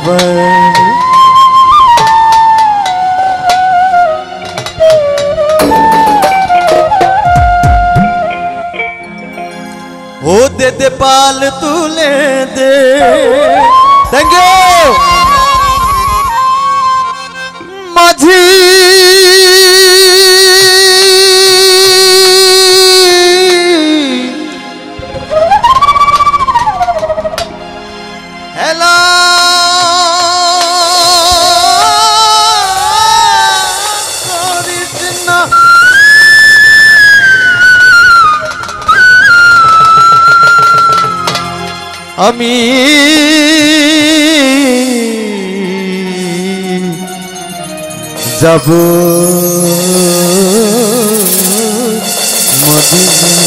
আবার ও দে দে পাল তুলে দে thank you মাঝি হেলা করিস না আমি যাব মদিনা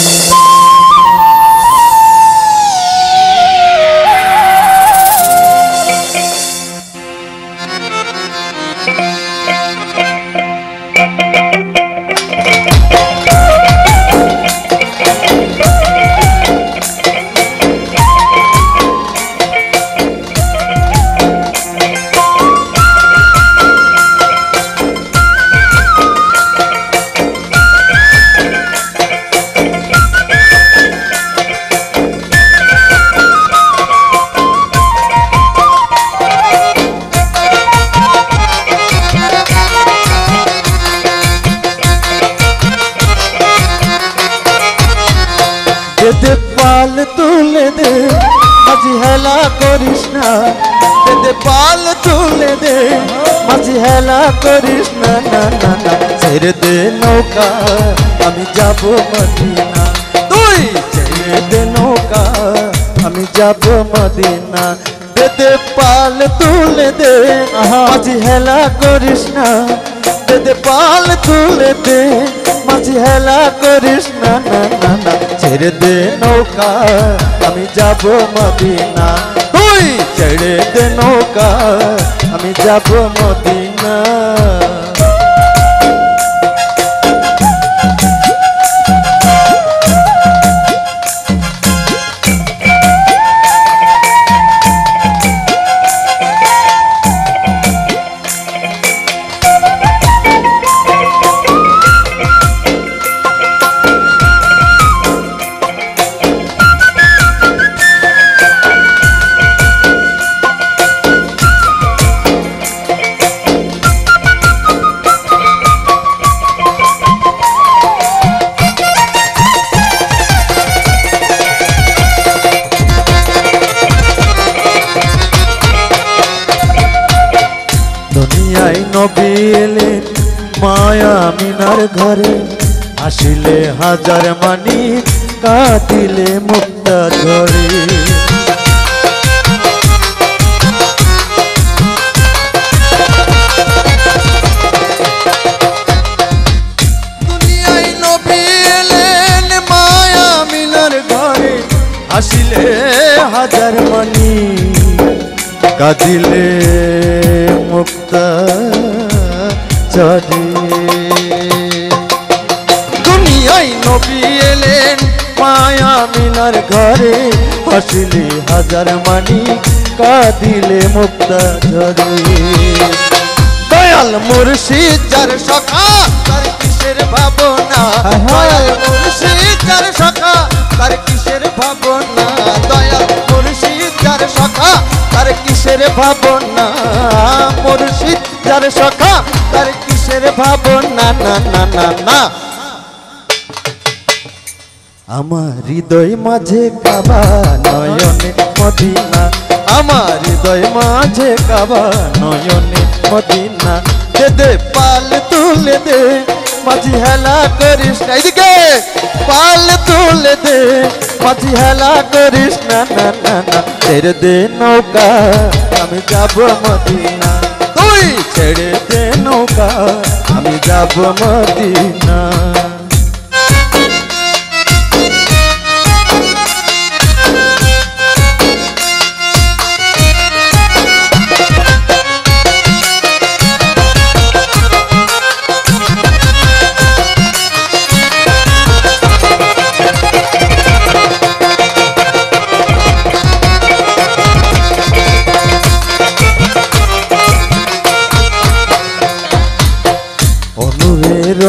দে দে পাল তুলে দে মাঝি হেলা করিস না দে দে পাল তুলে দে মাঝি হেলা করিস না না না না ছেড়ে দে নৌকা আমি যাব মদিনা তুই ছেড়ে দে নৌকা আমি যাব মদিনা দে দে পাল তুলে দে মাঝি হেলা করিস না দে দে পাল তুলে দে মাঝি হেলা করিস না না না না ছেড়ে দে নৌকা আমি যাব মদিনা তুই ছেড়ে দে নৌকা আমি যাব মদিনা দুনিয়ায় নবী এলেন মায়া মিনার ঘরে আসিলে হাজার মানি কাটিলে মুক্তা ঝরে দুনিয়ায় নবী এলেন মায়া মিনার ঘরে আসিলে হাজার মানি কাঁদিলে মুক্তা ঝরে দুনিয়ায় নবী এলেন মায়া মিনার ঘরে হাসিলে হাজার মানি কাঁদিলে মুক্তা ঝরে দয়াল মুর্শিদ যার সখা তার কিসের ভাবনা দয়াল মুর্শিদ যার সখা তার কিসের ভাবনা দয়াল মুর্শিদ যার সখা তার কিসের ভাবনা মুর্শিদ যার সখা তার কিসের ভাবনা না না না না আমার হৃদয় মাঝে কাবা নয়নে মদিনা আমার হৃদয় মাঝে কাবা নয়নে মদিনা দে দে পাল তুলে দে মাঝি হেলা করিস না এদিকে পাল তুলে দে মাঝি হেলা করিস না না না না ছেড়ে দে নৌকা আমি যাব মদিনা তুই ছেড়ে দে নৌকা আমি যাব মদিনা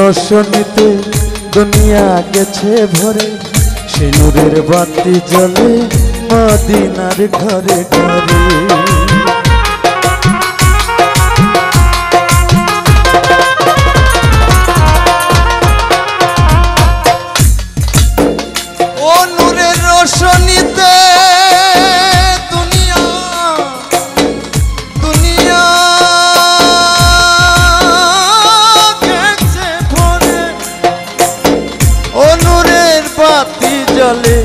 রোশনীতে দুনিয়া গেছে ভরে, সে নূরের বাতি জ্বলে মদিনার ঘরে ঘরে। ও নূরের রোশনীতে দুনিয়া দুনিয়া গেছে ভরে, ও নূরের বাতি জ্বলে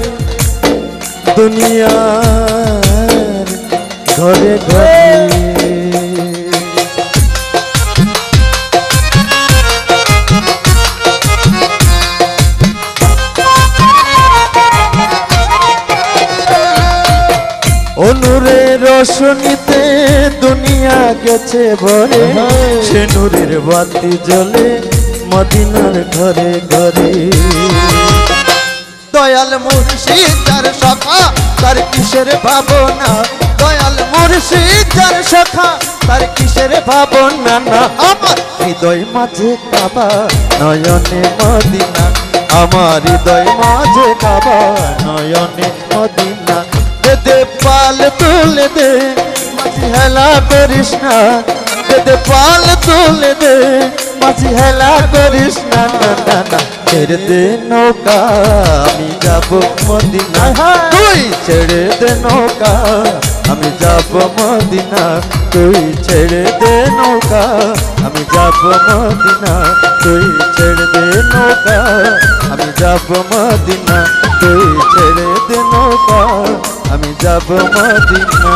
দুনিয়ার ঘরে ঘরে। ও নূরের রোশনীতে দুনিয়া গেছে ভরে, সে নূরের বাতি জ্বলে মদিনার ঘরে ঘরে। দয়াল মুর্শিদ যার সখা তার কিসের ভাবনা, দয়াল মুর্শিদ যার সখা তার কিসের ভাবনা না। আমার হৃদয় মাঝে কাবা নয়নে মদিনা, আমার হৃদয় মাঝে কাবা নয়নে মদিনা। দে দে পাল তুলে দে মাঝি হেলা করিস না, দে দে পাল তুলে দে মাঝি হেলা করিস না না না না। ছেড়ে দে নৌকা আমি যাব মদিনা, তুই ছেড়ে দে নৌকা আমি যাব মদিনা, তুই ছেড়ে দে নৌকা আমি যাব মদিনা, তুই ছেড়ে দে নৌকা আমি যাব মদিনা, তুই ছেড়ে দে নৌকা আমি যাব মদিনা।